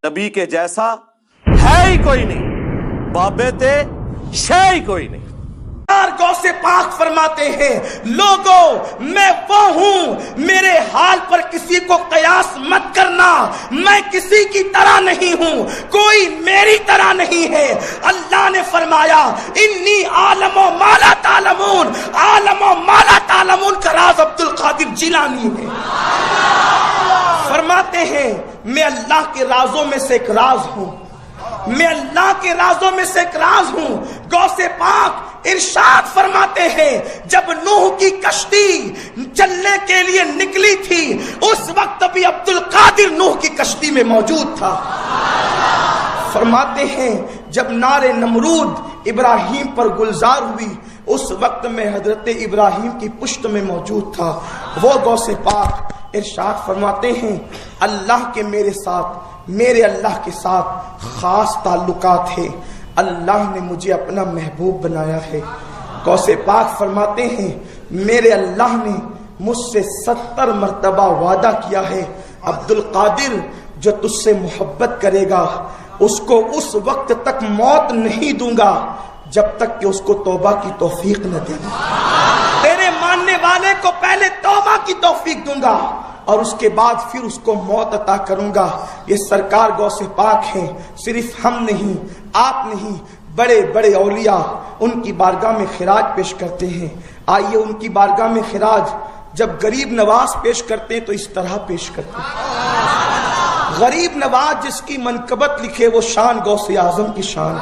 نبی کے جیسا ہے ہی کوئی نہیں، بابے شے ہی کوئی نہیں۔ غوث پاک فرماتے ہیں لوگوں میں وہ ہوں، میرے حال پر کسی کو قیاس مت کرنا، میں کسی کی طرح نہیں ہوں، کوئی میری طرح نہیں ہے۔ اللہ نے فرمایا انی عالم و ما لا تعلمون، عالم و ما لا تعلمون کا راز عبد القادر جیلانی ہے۔ فرماتے ہیں میں اللہ کے رازوں میں سے ایک راز ہوں، میں اللہ کے رازوں میں سے ایک راز ہوں۔ غوث پاک ارشاد فرماتے ہیں جب نوح کی کشتی چلنے کے لیے نکلی تھی اس وقت بھی عبد القادر نوح کی کشتی میں موجود تھا۔ فرماتے ہیں جب نار نمرود ابراہیم پر گلزار ہوئی اس وقت میں حضرت ابراہیم کی پشت میں موجود تھا۔ وہ غوث پاک ارشاد فرماتے ہیں اللہ کے میرے ساتھ، میرے اللہ کے ساتھ خاص تعلقات ہیں، اللہ نے مجھے اپنا محبوب بنایا ہے۔ غوث پاک فرماتے ہیں میرے اللہ نے مجھ سے 70 مرتبہ وعدہ کیا ہے عبد القادر جو تجھ سے محبت کرے گا اس کو اس وقت تک موت نہیں دوں گا جب تک کہ اس کو توبہ کی توفیق نہ دے گا۔ تیرے ماننے والے کو پہلے توبہ کی توفیق دوں گا اور اس کے بعد پھر اس کو موت عطا کروں گا۔ یہ سرکار غوث پاک ہیں، صرف ہم نہیں، آپ نہیں، بڑے بڑے اولیاء ان کی بارگاہ میں خراج پیش کرتے ہیں۔ آئیے ان کی بارگاہ میں خراج جب غریب نواز پیش کرتے ہیں تو اس طرح پیش کرتے ہیں۔ غریب نواز جس کی منقبت لکھے وہ شان غوث اعظم کی شان۔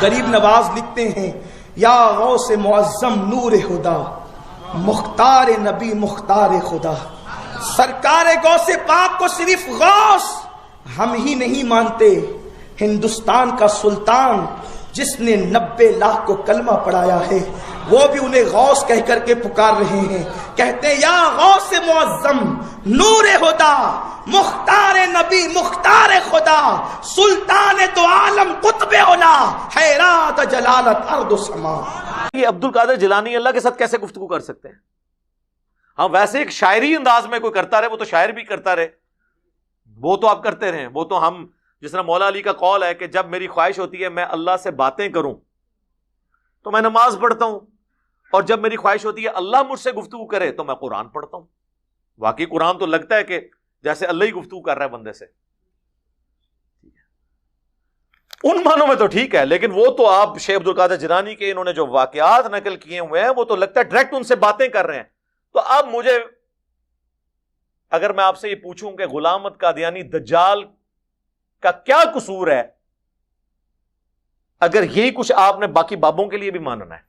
غریب نواز لکھتے ہیں یا غوث معظم نور خدا، مختار نبی مختار خدا۔ سرکار غوث پاک کو صرف غوث ہم ہی نہیں مانتے، ہندوستان کا سلطان جس نے 90 لاکھ کو کلمہ پڑھایا ہے وہ بھی انہیں غوث کہہ کر کے پکار رہے ہیں، کہتے ہیں یا غوث معظم نور خدا، مختار نبی مختار خدا، سلطان دو عالم قطب اولا، حیرات جلالت ارض و سما۔ یہ عبد القادر جیلانی اللہ کے ساتھ کیسے گفتگو کر سکتے ہیں؟ ہاں ویسے ایک شاعری انداز میں کوئی کرتا رہے وہ تو شاعر بھی کرتا رہے، وہ تو آپ کرتے رہیں، وہ تو ہم جس طرح مولا علی کا قول ہے کہ جب میری خواہش ہوتی ہے میں اللہ سے باتیں کروں تو میں نماز پڑھتا ہوں، اور جب میری خواہش ہوتی ہے اللہ مجھ سے گفتگو کرے تو میں قرآن پڑھتا ہوں۔ واقعی قرآن تو لگتا ہے کہ جیسے اللہ ہی گفتگو کر رہا ہے بندے سے، ان معنوں میں تو ٹھیک ہے، لیکن وہ تو آپ شیخ عبد القادر جیلانی کے انہوں نے جو واقعات نقل کیے ہوئے ہیں وہ تو لگتا ہے ڈائریکٹ ان سے باتیں کر رہے ہیں۔ تو اب مجھے اگر میں آپ سے یہ پوچھوں کہ غلام احمد قادیانی دجال کا کیا قصور ہے، اگر یہی کچھ آپ نے باقی بابوں کے لیے بھی ماننا ہے،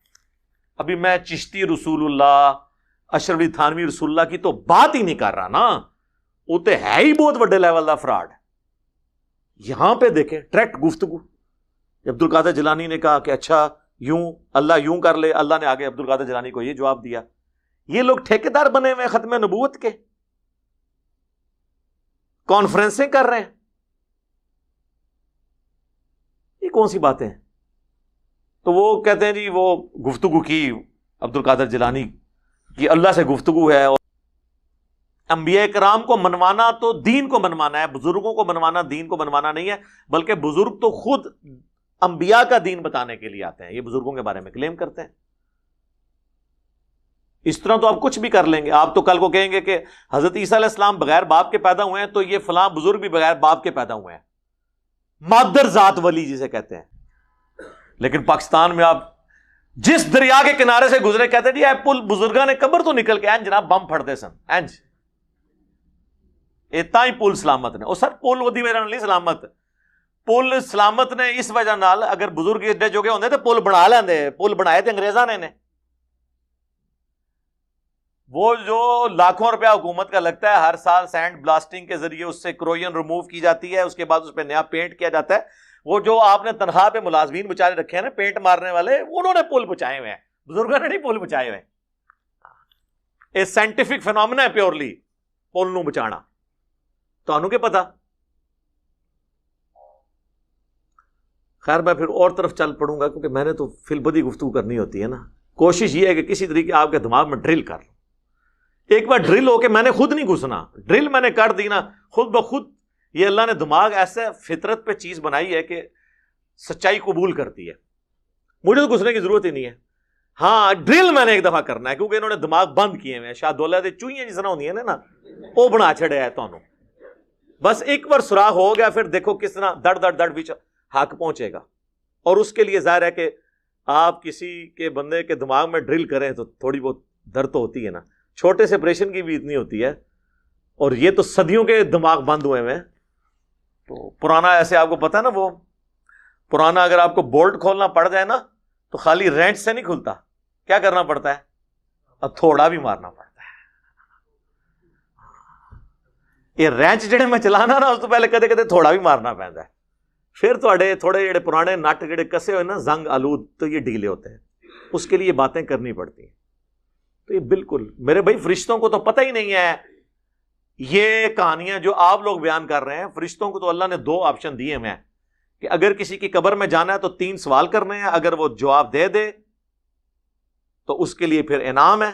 ابھی میں چشتی رسول اللہ، اشرف علی تھانوی رسول اللہ کی تو بات ہی نہیں کر رہا نا، وہ تو ہے ہی بہت بڑے لیول کا فراڈ۔ یہاں پہ دیکھیں ڈائریکٹ گفتگو، عبد القادر جیلانی نے کہا کہ اچھا یوں اللہ یوں کر لے، اللہ نے آگے عبد القادر جیلانی کو یہ جواب دیا۔ یہ لوگ ٹھیکیدار بنے ہوئے ختم نبوت کے، کانفرنسیں کر رہے ہیں، یہ کون سی باتیں ہیں؟ تو وہ کہتے ہیں جی وہ گفتگو کی عبد القادر جیلانی کی اللہ سے گفتگو ہے، اور انبیاء کرام کو منوانا تو دین کو منوانا ہے، بزرگوں کو منوانا دین کو منوانا نہیں ہے، بلکہ بزرگ تو خود انبیاء کا دین بتانے کے لیے آتے ہیں، یہ بزرگوں کے بارے میں کلیم کرتے ہیں۔ اس طرح تو آپ کچھ بھی کر لیں گے، آپ تو کل کو کہیں گے کہ حضرت عیسیٰ علیہ السلام بغیر باپ کے پیدا ہوئے ہیں تو یہ فلاں بزرگ بھی بغیر باپ کے پیدا ہوئے ہیں، مادر ذات ولی جسے کہتے ہیں۔ لیکن پاکستان میں آپ جس دریا کے کنارے سے گزرے کہتے ہیں جی اے پل بزرگاں نے قبر تو نکل کے جناب بم پھڑتے سن اینج اتنا ہی پل سلامت نے، اور سر پل ودی میرا نہیں سلامت، پل سلامت نے اس وجہ نال اگر بزرگ ایڈے جو ہوندے تو پل بنا لیندے، پل بنائے تھے انگریزاں نے۔ وہ جو لاکھوں روپیہ حکومت کا لگتا ہے ہر سال سینڈ بلاسٹنگ کے ذریعے اس سے کروئن ریموو کی جاتی ہے، اس کے بعد اس پہ نیا پینٹ کیا جاتا ہے، وہ جو آپ نے تنخواہ پہ ملازمین بچارے رکھے ہیں نا پینٹ مارنے والے، انہوں نے پل بچائے ہوئے ہیں، بزرگوں نے نہیں پل بچائے ہوئے۔ اے سائنٹیفک فینومینا ہے پیورلی پل نو بچانا، تو انہوں کے پتا۔ خیر میں پھر اور طرف چل پڑوں گا کیونکہ میں نے تو فی البدی گفتگو کرنی ہوتی ہے نا، کوشش یہ ہے کہ کسی طریقے آپ کے دماغ میں ڈرل کر لوں، ایک بار ڈرل ہو کے میں نے خود نہیں گھسنا، ڈرل میں نے کر دی نا خود بخود یہ اللہ نے دماغ ایسے فطرت پہ چیز بنائی ہے کہ سچائی قبول کرتی ہے. مجھے تو گھسنے کی ضرورت ہی نہیں ہے. ہاں ڈرل میں نے ایک دفعہ کرنا ہے کیونکہ انہوں نے دماغ بند کیے ہوئے ہیں. شاہ دولت دے چوئیاں جس طرح ہوتی ہیں نا وہ بنا چھڑے ہے. تو بس ایک بار سوراخ ہو گیا پھر دیکھو کس طرح دڑ دڑ دڑ بھی حق پہنچے گا. اور اس کے لیے ظاہر ہے کہ آپ کسی کے بندے کے دماغ میں ڈرل کریں تو تھوڑی بہت درد تو ہوتی ہے نا. چھوٹے سے آپریشن کی بھی اتنی ہوتی ہے اور یہ تو صدیوں کے دماغ بند ہوئے ہیں. تو پرانا ایسے آپ کو پتا ہے نا وہ پرانا اگر آپ کو بولٹ کھولنا پڑ جائے نا تو خالی رینچ سے نہیں کھلتا, کیا کرنا پڑتا ہے, اب تھوڑا بھی مارنا پڑتا ہے. یہ رینچ جڑے میں چلانا نا اس تو پہلے کدے کدے تھوڑا بھی مارنا پڑتا ہے. پھر تھوڑے جڑے پرانے نٹ جڑے کسے ہوئے نا زنگ آلود تو یہ ڈھیلے ہوتے ہیں, اس کے لیے باتیں کرنی پڑتی ہیں. تو یہ بالکل میرے بھائی فرشتوں کو تو پتہ ہی نہیں ہے. یہ کہانیاں جو آپ لوگ بیان کر رہے ہیں, فرشتوں کو تو اللہ نے 2 آپشن دیے ہوئے ہیں کہ اگر کسی کی قبر میں جانا ہے تو 3 سوال کرنے ہیں, اگر وہ جواب دے دے تو اس کے لیے پھر انعام ہے,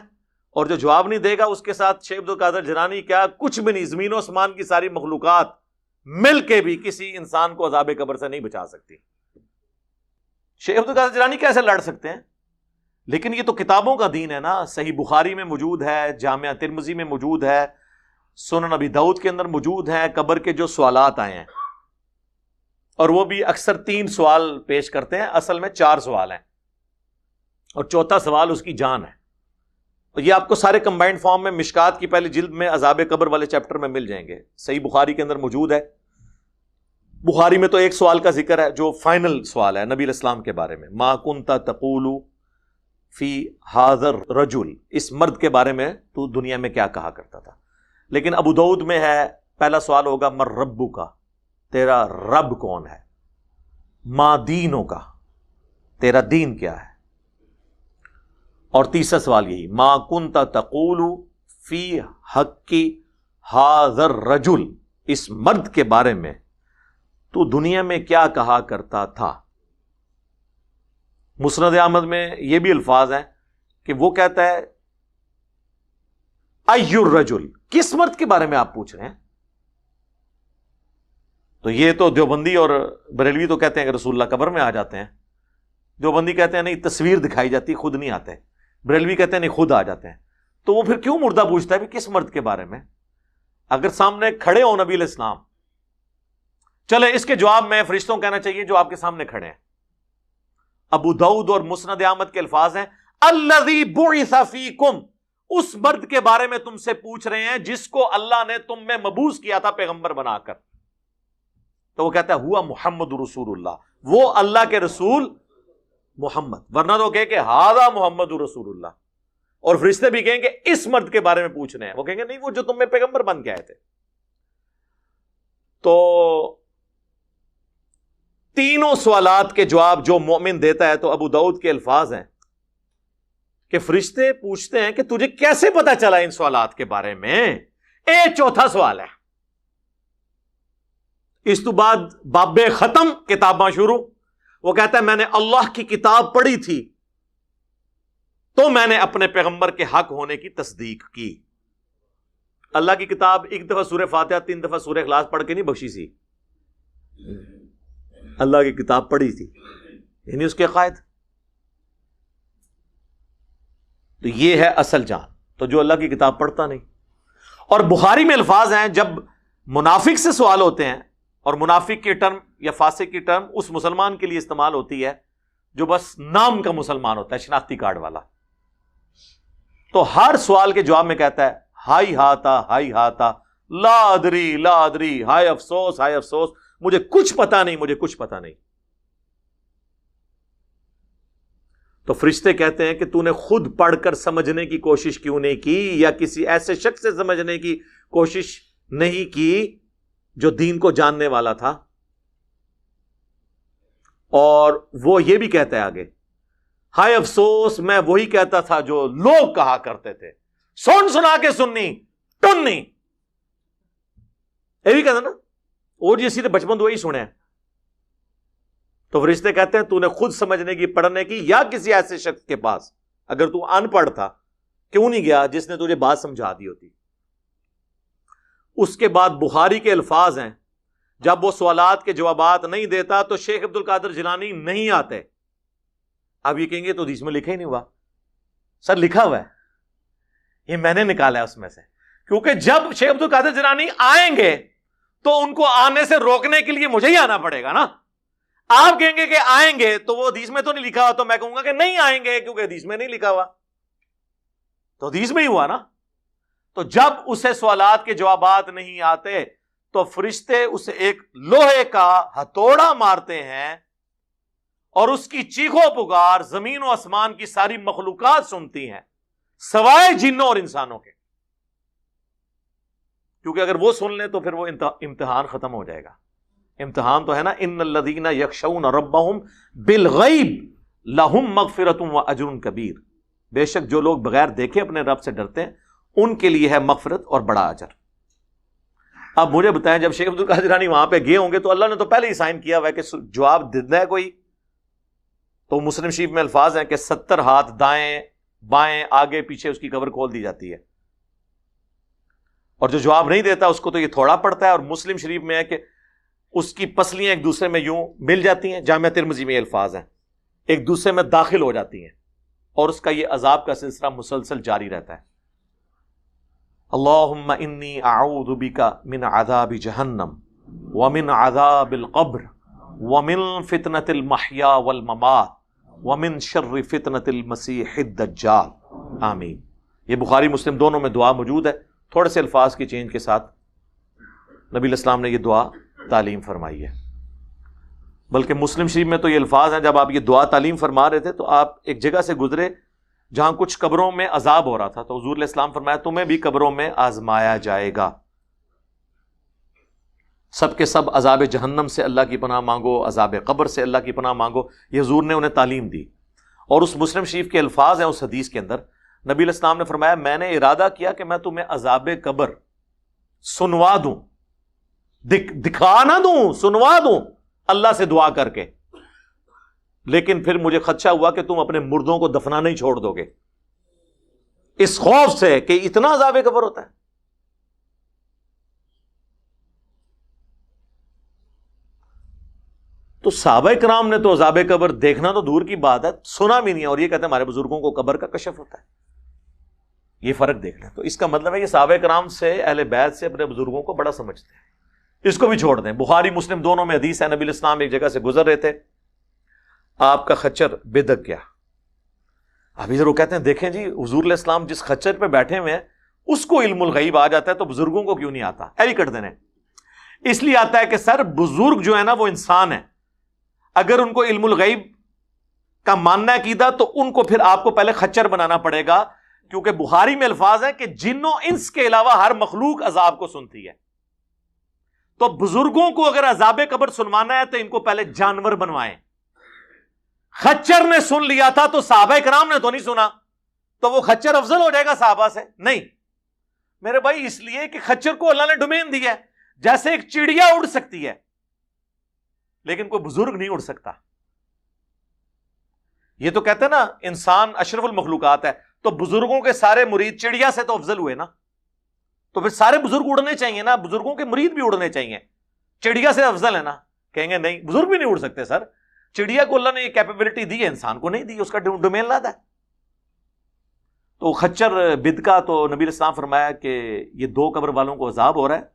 اور جو جواب نہیں دے گا اس کے ساتھ شیخ عبد القادر جیلانی کیا کچھ بھی نہیں, زمین و آسمان کی ساری مخلوقات مل کے بھی کسی انسان کو عذاب قبر سے نہیں بچا سکتی. شیخ عبد القادر جیلانی کیسے لڑ سکتے ہیں؟ لیکن یہ تو کتابوں کا دین ہے نا. صحیح بخاری میں موجود ہے, جامعہ ترمذی میں موجود ہے, سنن ابی داؤد کے اندر موجود ہیں قبر کے جو سوالات آئے ہیں, اور وہ بھی اکثر 3 سوال پیش کرتے ہیں, اصل میں 4 سوال ہیں, اور چوتھا سوال اس کی جان ہے. یہ آپ کو سارے کمبائنڈ فارم میں مشکات کی پہلی جلد میں عذاب قبر والے چیپٹر میں مل جائیں گے. صحیح بخاری کے اندر موجود ہے. بخاری میں تو ایک سوال کا ذکر ہے جو فائنل سوال ہے نبی علیہ السلام کے بارے میں, ما کنت تقول فی ھذا الرجل, اس مرد کے بارے میں تو دنیا میں کیا کہا کرتا تھا. لیکن ابو داؤد میں ہے پہلا سوال ہوگا من ربک, تیرا رب کون ہے. ما دینک, تیرا دین کیا ہے. اور تیسرا سوال یہی, ما کنت تقول فی حق ھذا الرجل, اس مرد کے بارے میں تو دنیا میں کیا کہا کرتا تھا. مسند احمد میں یہ بھی الفاظ ہیں کہ وہ کہتا ہے ای الرجل, کس مرد کے بارے میں آپ پوچھ رہے ہیں. تو یہ تو دیوبندی اور بریلوی تو کہتے ہیں کہ رسول اللہ قبر میں آ جاتے ہیں. دیوبندی کہتے ہیں نہیں تصویر دکھائی جاتی, خود نہیں آتے. بریلوی کہتے ہیں نہیں خود آ جاتے ہیں. تو وہ پھر کیوں مردہ پوچھتا ہے بھی کس مرد کے بارے میں, اگر سامنے کھڑے ہو نبی علیہ السلام. چلے اس کے جواب میں فرشتوں کہنا چاہیے جو آپ کے سامنے کھڑے ہیں. ابو داؤد اور مسند احمد کے الفاظ ہیں الذی بعث فیکم, اس مرد کے بارے میں تم سے پوچھ رہے ہیں جس کو اللہ نے تم میں مبعوث کیا تھا پیغمبر بنا کر. تو وہ کہتا ہے ہوا محمد رسول اللہ, وہ اللہ کے رسول محمد, ورنہ تو کہ ہاذا محمد رسول اللہ. اور فرشتے بھی کہیں کہ اس مرد کے بارے میں پوچھ رہے ہیں, وہ کہیں گے نہیں وہ جو تم میں پیغمبر بن کے آئے تھے. تو تینوں سوالات کے جواب جو مومن دیتا ہے, تو ابو داؤد کے الفاظ ہیں کہ فرشتے پوچھتے ہیں کہ تجھے کیسے پتا چلا ان سوالات کے بارے میں. چوتھا سوال ہے. اس تو بعد باب ختم, کتاباں شروع. وہ کہتا ہے میں نے اللہ کی کتاب پڑھی تھی تو میں نے اپنے پیغمبر کے حق ہونے کی تصدیق کی. اللہ کی کتاب ایک دفعہ سورہ فاتحہ 3 دفعہ سورہ اخلاص پڑھ کے نہیں بخشی سی, اللہ کی کتاب پڑھی تھی, یعنی اس کے عقائد. تو یہ ہے اصل جان. تو جو اللہ کی کتاب پڑھتا نہیں. اور بخاری میں الفاظ ہیں جب منافق سے سوال ہوتے ہیں, اور منافق کی ٹرم یا فاسق کی ٹرم اس مسلمان کے لیے استعمال ہوتی ہے جو بس نام کا مسلمان ہوتا ہے, شناختی کارڈ والا. تو ہر سوال کے جواب میں کہتا ہے ہائی ہاتا لا ادری, ہائے افسوس, مجھے کچھ پتا نہیں. تو فرشتے کہتے ہیں کہ تو نے خود پڑھ کر سمجھنے کی کوشش کیوں نہیں کی, یا کسی ایسے شخص سے سمجھنے کی کوشش نہیں کی جو دین کو جاننے والا تھا. اور وہ یہ بھی کہتا ہے آگے ہائے افسوس, میں وہی کہتا تھا جو لوگ کہا کرتے تھے, سنا کے سننی ٹننی. یہ بھی کہتا نا, اور یہ سیدھے بچپن تو وہی سنے. تو فرشتے کہتے ہیں تو نے خود سمجھنے کی, پڑھنے کی, یا کسی ایسے شخص کے پاس, اگر تو ان پڑھ تھا کیوں نہیں گیا جس نے تجھے بات سمجھا دی ہوتی. اس کے بعد بخاری کے الفاظ ہیں جب وہ سوالات کے جوابات نہیں دیتا تو شیخ عبد القادر جیلانی نہیں آتے. آپ یہ کہیں گے تو حدیث میں لکھا ہی نہیں ہوا. سر لکھا ہوا ہے, یہ میں نے نکالا ہے اس میں سے, کیونکہ جب شیخ عبد القادر جیلانی آئیں گے تو ان کو آنے سے روکنے کے لیے مجھے ہی آنا پڑے گا نا. آپ کہیں گے کہ آئیں گے تو وہ حدیث میں تو نہیں لکھا ہوا, تو میں کہوں گا کہ نہیں آئیں گے کیونکہ حدیث میں نہیں لکھا ہوا. تو حدیث میں ہی ہوا نا. تو جب اسے سوالات کے جوابات نہیں آتے تو فرشتے اسے ایک لوہے کا ہتھوڑا مارتے ہیں اور اس کی چیخو پکار زمین و آسمان کی ساری مخلوقات سنتی ہیں سوائے جنوں اور انسانوں کے. کیونکہ اگر وہ سن لیں تو پھر وہ امتحان ختم ہو جائے گا. امتحان تو ہے نا, ان الذین یخشون ربہم بالغیب لہم مغفرۃ واجر کبیر. بے شک جو لوگ بغیر دیکھے اپنے رب سے ڈرتے ہیں ان کے لیے ہے مغفرت اور بڑا اجر. اب مجھے بتائیں, جب شیخ عبد القادر جیلانی وہاں پہ گئے ہوں گے تو اللہ نے تو پہلے ہی سائن کیا ہوا ہے کہ جواب دینا ہے کوئی. تو مسلم شریف میں الفاظ ہیں کہ 70 ہاتھ دائیں بائیں آگے پیچھے اس کی قبر کھول دی جاتی ہے, اور جو جواب نہیں دیتا اس کو تو یہ تھوڑا پڑتا ہے. اور مسلم شریف میں ہے کہ اس کی پسلیاں ایک دوسرے میں یوں مل جاتی ہیں, جامعہ ترمذی میں الفاظ ہیں, ایک دوسرے میں داخل ہو جاتی ہیں, اور اس کا یہ عذاب کا سلسلہ مسلسل جاری رہتا ہے. اللہم انی اعوذ بک من عذاب جہنم ومن عذاب القبر ومن فتنة المحیا والممات ومن شر فتنة المسیح الدجال آمین. یہ بخاری مسلم دونوں میں دعا موجود ہے, تھوڑے سے الفاظ کی چینج کے ساتھ نبی الاسلام نے یہ دعا تعلیم فرمائی ہے. بلکہ مسلم شریف میں تو یہ الفاظ ہیں, جب آپ یہ دعا تعلیم فرما رہے تھے تو آپ ایک جگہ سے گزرے جہاں کچھ قبروں میں عذاب ہو رہا تھا, تو حضور علیہ السلام فرمایا تمہیں بھی قبروں میں آزمایا جائے گا, سب کے سب عذاب جہنم سے اللہ کی پناہ مانگو, عذاب قبر سے اللہ کی پناہ مانگو. یہ حضور نے انہیں تعلیم دی. اور اس مسلم شریف کے الفاظ ہیں اس حدیث کے اندر, نبی علیہ السلام نے فرمایا میں نے ارادہ کیا کہ میں تمہیں عذاب قبر سنوا دوں, دکھا نہ دوں, سنوا دوں اللہ سے دعا کر کے, لیکن پھر مجھے خدشہ ہوا کہ تم اپنے مردوں کو دفنانا ہی چھوڑ دو گے, اس خوف سے کہ اتنا عذاب قبر ہوتا ہے. تو صحابہ کرام نے تو عذاب قبر دیکھنا تو دور کی بات ہے, سنا بھی نہیں, اور یہ کہتے ہیں ہمارے بزرگوں کو قبر کا کشف ہوتا ہے. یہ فرق دیکھ لیں. تو اس کا مطلب ہے کہ صحابہ کرام سے, اہل بیت سے اپنے بزرگوں کو بڑا سمجھتے ہیں. اس کو بھی چھوڑ دیں. بخاری مسلم دونوں میں حدیث ہے, نبی الاسلام ایک جگہ سے گزر رہے تھے, آپ کا خچر بے دک گیا. اب ادھر وہ کہتے ہیں دیکھیں جی حضور علیہ السلام جس خچر پہ بیٹھے ہوئے ہیں اس کو علم الغیب آ جاتا ہے تو بزرگوں کو کیوں نہیں آتا؟ ایوی کٹ دینے. اس لیے آتا ہے کہ سر بزرگ جو ہے نا وہ انسان ہے, اگر ان کو علم الغیب کا ماننا ہے عقیدہ تو ان کو پھر آپ کو پہلے خچر بنانا پڑے گا, کیونکہ بخاری میں الفاظ ہے کہ جنوں انس کے علاوہ ہر مخلوق عذاب کو سنتی ہے. تو بزرگوں کو اگر عذاب قبر سنوانا ہے تو ان کو پہلے جانور بنوائیں. خچر نے سن لیا تھا تو صحابہ کرام نے تو نہیں سنا, تو وہ خچر افضل ہو جائے گا صحابہ سے؟ نہیں میرے بھائی, اس لیے کہ خچر کو اللہ نے ڈومین دیا ہے. جیسے ایک چڑیا اڑ سکتی ہے لیکن کوئی بزرگ نہیں اڑ سکتا. یہ تو کہتے ہیں نا انسان اشرف المخلوقات ہے, تو بزرگوں کے سارے مرید چڑیا سے تو افضل ہوئے نا, تو پھر سارے بزرگ اڑنے چاہیے نا, بزرگوں کے مرید بھی اڑنے چاہیے. چڑیا سے افضل ہے نا؟ کہیں گے نہیں بزرگ بھی نہیں اڑ سکتے. سر چڑیا کو اللہ نے یہ کیپیبلٹی دی ہے, انسان کو نہیں دی, اس کا ڈومین لادا ہے. تو خچر بدکا تو نبی الاسلام فرمایا کہ یہ 2 قبر والوں کو عذاب ہو رہا ہے,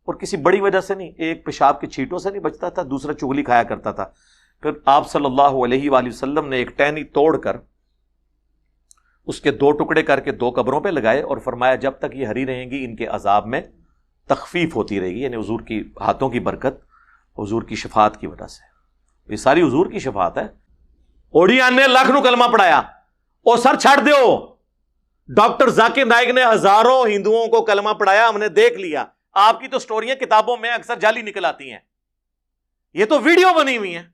اور کسی بڑی وجہ سے نہیں, ایک پیشاب کی چھینٹوں سے نہیں بچتا تھا, دوسرا چغلی کھایا کرتا تھا. پھر آپ صلی اللہ علیہ وآلہ وسلم نے ایک ٹہنی توڑ کر اس کے 2 ٹکڑے کر کے 2 قبروں پہ لگائے اور فرمایا جب تک یہ ہری رہیں گی ان کے عذاب میں تخفیف ہوتی رہے گی. یعنی حضور کی ہاتھوں کی برکت, حضور کی شفاعت کی وجہ سے. یہ ساری حضور کی شفاعت ہے. اوڑیان نے لاکھ نو کلمہ پڑھایا, او سر چھڑ دیو. ڈاکٹر ذاکر نائک نے ہزاروں ہندوؤں کو کلمہ پڑھایا, ہم نے دیکھ لیا. آپ کی تو سٹوریاں کتابوں میں اکثر جعلی نکل آتی ہیں, یہ تو ویڈیو بنی ہوئی ہیں,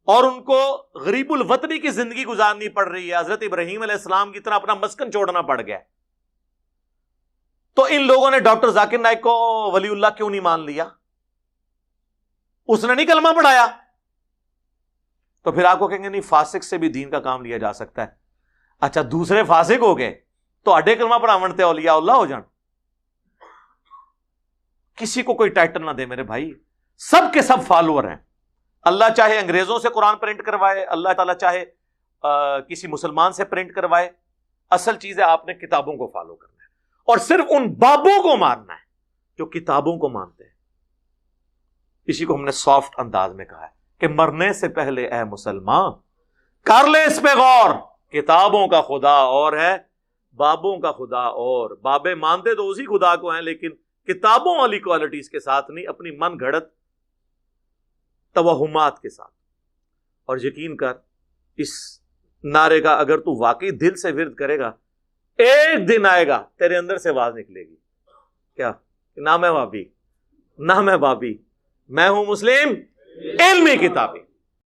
اور ان کو غریب الوطنی کی زندگی گزارنی پڑ رہی ہے. حضرت ابراہیم علیہ السلام کی طرح اپنا مسکن چھوڑنا پڑ گیا. تو ان لوگوں نے ڈاکٹر ذاکر نائک کو ولی اللہ کیوں نہیں مان لیا؟ اس نے نہیں کلمہ پڑھایا. تو پھر آپ کو کہیں گے نہیں فاسق سے بھی دین کا کام لیا جا سکتا ہے. اچھا دوسرے فاسق ہو گئے تو اڈے کلمہ پڑھاون تے اولیاء اللہ ہو جان. کسی کو کوئی ٹائٹل نہ دے میرے بھائی، سب کے سب فالوور ہیں۔ اللہ چاہے انگریزوں سے قرآن پرنٹ کروائے، اللہ تعالیٰ چاہے کسی مسلمان سے پرنٹ کروائے، اصل چیز ہے آپ نے کتابوں کو فالو کرنا ہے، اور صرف ان بابوں کو ماننا ہے جو کتابوں کو مانتے ہیں۔ اسی کو ہم نے سافٹ انداز میں کہا ہے کہ مرنے سے پہلے اے مسلمان کر لے اس پہ غور، کتابوں کا خدا اور ہے، بابوں کا خدا اور۔ بابے مانتے تو اسی خدا کو ہیں، لیکن کتابوں والی کوالٹیز کے ساتھ نہیں، اپنی من گھڑت توہمات کے ساتھ۔ اور یقین کر اس نعرے کا اگر تو واقعی دل سے ورد کرے گا، ایک دن آئے گا تیرے اندر سے آواز نکلے گی، کیا؟ نہ میں وابی، نہ میں بابی، میں ہوں مسلم علمی کتابی۔